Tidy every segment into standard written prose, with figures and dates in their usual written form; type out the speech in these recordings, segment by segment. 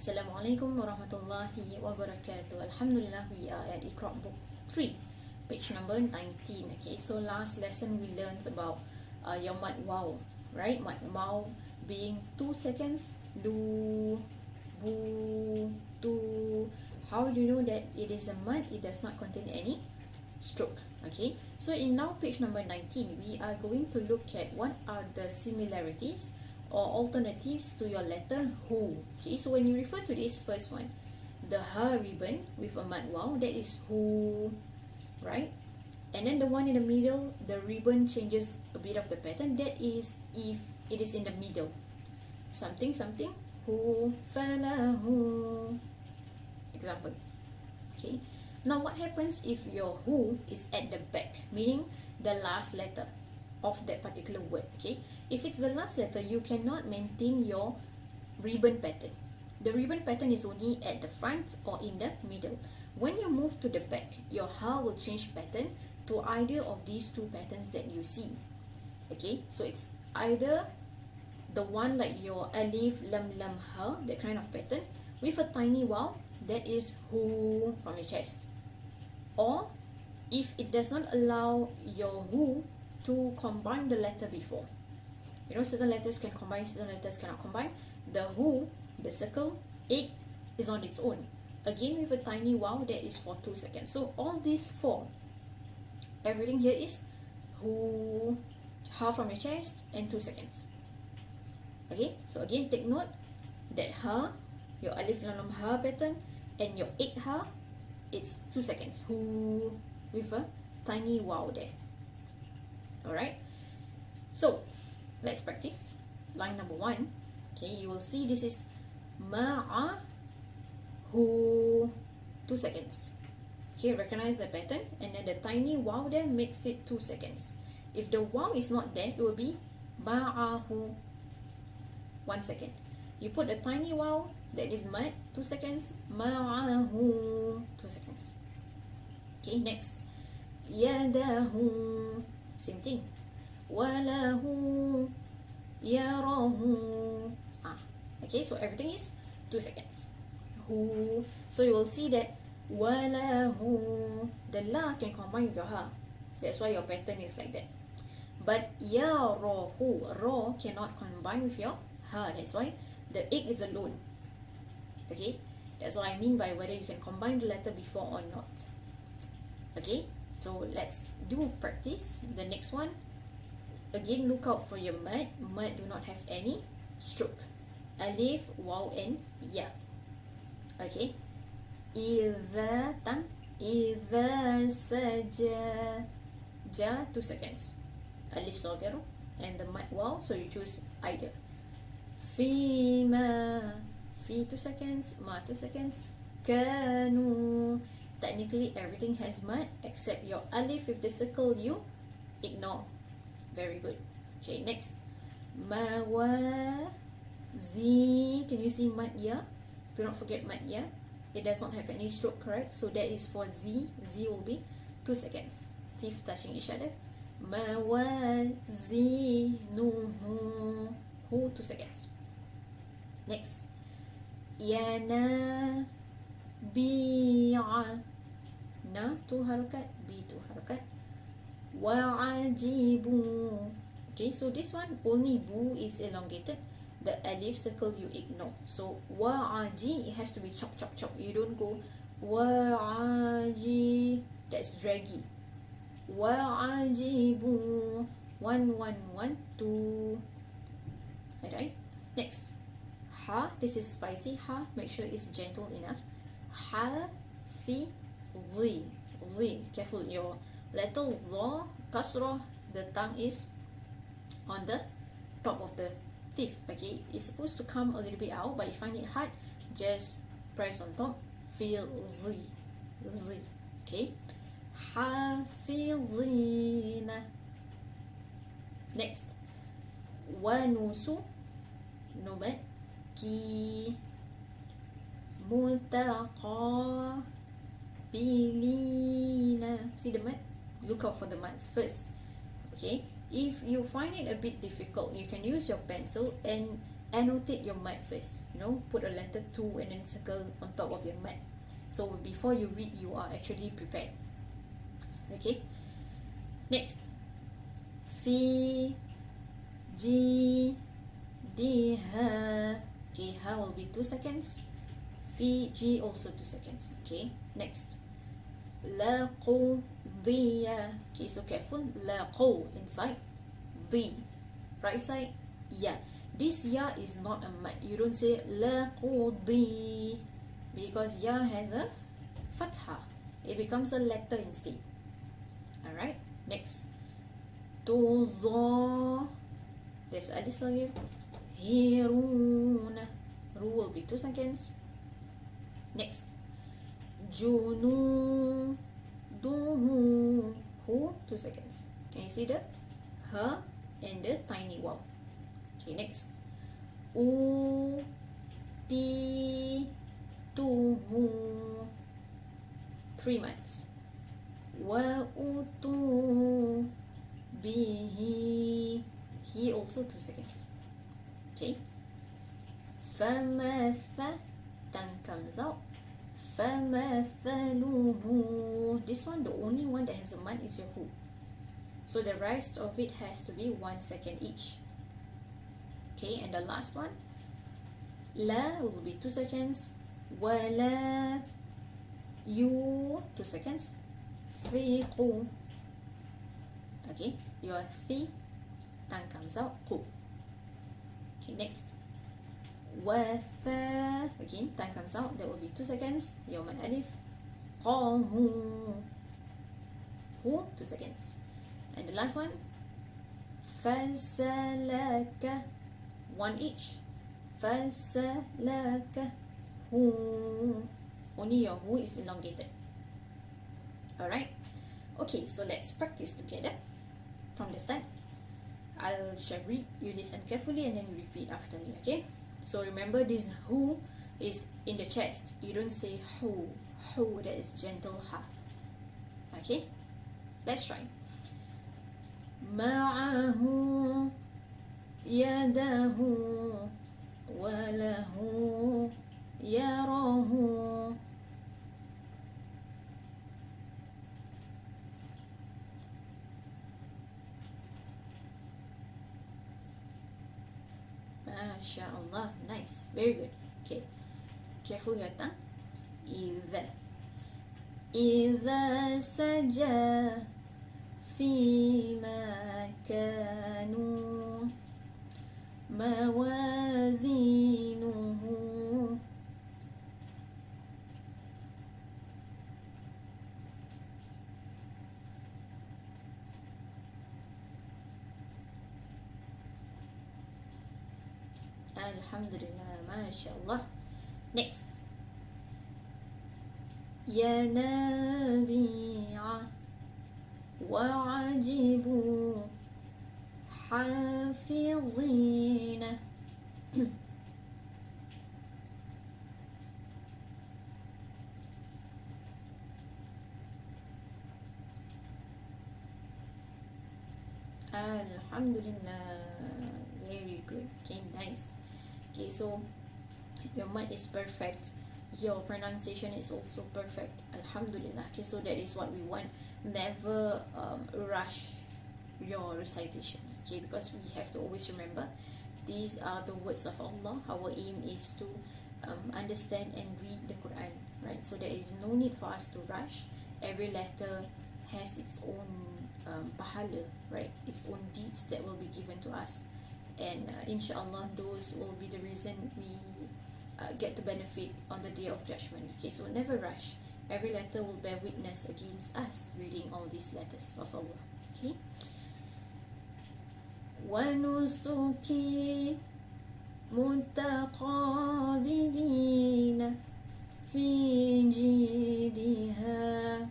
Assalamualaikum warahmatullahi wabarakatuh. Alhamdulillah, we are at IQRA book 3, page number 19. Okay, so last lesson we learned about your mad wow, right? Mad wow being 2 seconds. Lu, bu, tu. How do you know that it is a mad? It does not contain any stroke. Okay, so in now page number 19, we are going to look at what are the similarities or alternatives to your letter who. Okay, so when you refer to this first one, the ha ribbon with a mad wow, that is who, right? And then the one in the middle, the ribbon changes a bit of the pattern, that is if it is in the middle. Something, something, who, falahu. Example. Okay, now what happens if your who is at the back, meaning the last letter of that particular word? Okay, if it's the last letter, you cannot maintain your ribbon pattern. The ribbon pattern is only at the front or in the middle. When you move to the back, your ha will change pattern to either of these two patterns that you see. Okay, so it's either the one like your alif, lam, lam, ha, that kind of pattern with a tiny wow, that is who from your chest. Or if it does not allow your who to combine the letter before. You know, certain letters can combine, certain letters cannot combine. The who, the circle, it is on its own. Again with a tiny wow, that is for 2 seconds. So all these four, everything here is who, ha from your chest, and 2 seconds. Okay, so again take note that ha, your alif lam lam ha pattern, and your ek ha, it's 2 seconds. Who with a tiny wow there. Alright, so let's practice line number 1. Okay, you will see this is ma'a who, 2 seconds. Okay, recognize the pattern, and then the tiny wow there makes it 2 seconds. If the wow is not there, it will be ma'ahu, 1 second. You put a tiny wow, that is mad, 2 seconds. Ma'ahu, 2 seconds. Okay, next yadahu, same thing. Walahu, yarahu. Okay, so everything is 2 seconds. Who, so you will see that walahu, the la can combine with your ha. That's why your pattern is like that. But yarahu, ra cannot combine with your ha. That's why the egg is alone. Okay, that's what I mean by whether you can combine the letter before or not. Okay, so let's do practice. The next one, again look out for your mad. Mad do not have any stroke. Alif, waw, and ya. Okay, idza tan, idza saja, ja, 2 seconds. Alif sagir and the mad waw, so you choose either. Fima, fi 2 seconds, ma 2 seconds. Kanu, technically everything has mad except your alif with the circle you ignore. Very good. Okay, next. Mawazi, can you see mad ya? Do not forget mad ya. It does not have any stroke, correct? So that is for z. Z will be 2 seconds. Teeth touching each other. Mawazinuhu, who, 2 seconds. Next. Yana bi'a, na 2 harakat, b 2 harakat. Wa'ajibu. Okay, so this one only bu is elongated. The alif circle you ignore. So wa'aji, it has to be chop chop chop. You don't go wa'aji, that's draggy. Wa'ajibu, 1 1 1 2. Alright, next. Ha, this is spicy ha, make sure it's gentle enough. Ha, fi, dhi, dhi. Careful, your letter dha, kasrah, the tongue is on the top of the teeth. Okay, it's supposed to come a little bit out, but you find it hard, just press on top. Feel dhi, dhi. Okay, hafizina. Next, wanusu, no bad. Ki, mutaqabilina. See the mud? Look out for the muds first. Okay, if you find it a bit difficult, you can use your pencil and annotate your mat first. Put a letter 2 and then circle on top of your mat. So before you read, you are actually prepared. Okay. Next. Fi ji di ha. Okay, ha will be 2 seconds. Fi ji also 2 seconds. Okay. Next. La qu diya. Okay, so careful. La qu inside. Di. Right side. Ya. This ya is not a mat. You don't say la qu di, because ya has a fatha. It becomes a letter instead. Alright. Next. Tuza. There's alif again. Hiruna. Ru will be 2 seconds. Next. Junu. Duhu. Hu, 2 seconds. Can you see the ha and the tiny waw? Okay, next. U. Ti. Tuhu. 3 mats. Wa utu bihi. He also 2 seconds. Okay. Famatha. Tongue comes out. Famathaluhu. This one, the only one that has a mat is your hu. So the rest of it has to be 1 second each. Okay, and the last one. La will be 2 seconds. Wala. You, 2 seconds. Thiqu. Okay, your thi, tongue comes out. Qu. Okay, next. Watha. Again, tongue comes out. That will be 2 seconds. Your mad alif. Qahu. Hu, 2 seconds. And the last one. Fasalaka. 1 each. Fasalaka. Hu. Only your hu is elongated. Alright. Okay, so let's practice together from the start. Shall read, you listen carefully, and then you repeat after me, okay? So remember, this hu is in the chest. You don't say hu. Hu, that is gentle ha. Okay? Let's try. Ma'ahu yadahu walahu yarahu. MashaAllah, nice, very good. Okay, careful your tongue. Iza saja fima kanu mawazinuhu. Alhamdulillah, mashallah. Next. Ya nabi'a wa'ajibu hafizina. Alhamdulillah, very good. Okay, nice. Okay, so your mind is perfect, your pronunciation is also perfect. Alhamdulillah. Okay, so that is what we want. Never rush your recitation, okay, because we have to always remember these are the words of Allah. Our aim is to understand and read the Quran, right? So there is no need for us to rush. Every letter has its own pahala, right? Its own deeds that will be given to us, and inshallah those will be the reason we get to benefit on the day of judgment. Okay, so never rush. Every letter will bear witness against us reading all these letters of Allah. Okay. وَنُسُكِي مُتَقَابِلِينَ فِي جِيدِهَا.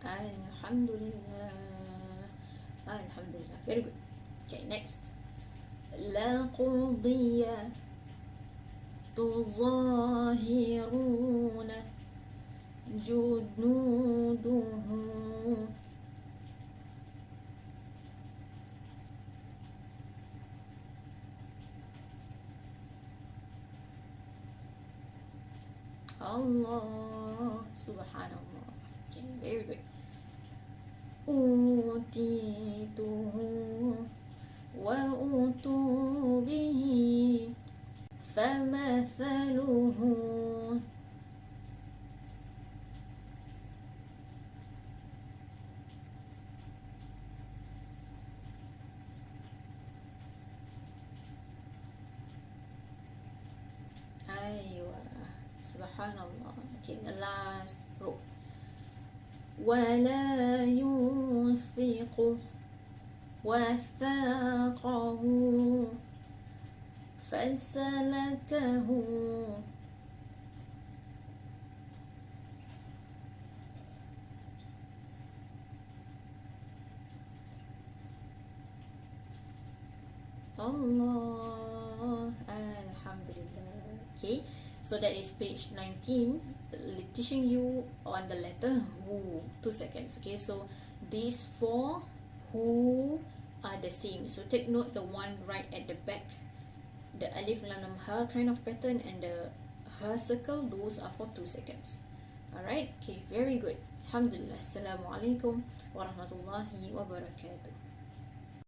Alhamdulillah. Alhamdulillah. Very good. Okay, next. La qudiya تظاهرون جنوده Allah subhanallah. Okay, very good. Utituhu wa utu bihi famathaluhu aywa subhanallah. Okay, the last row. ولا يوثق وثاقه فسلكه Allah. Alhamdulillah. Okay, so that is page 19, teaching you on the letter who. 2 seconds. Okay, so these four who are the same, so take note the one right at the back, the alif lam lam ha kind of pattern, and the ha circle, those are for 2 seconds. Alright, okay, very good. Alhamdulillah. Assalamualaikum warahmatullahi wabarakatuh.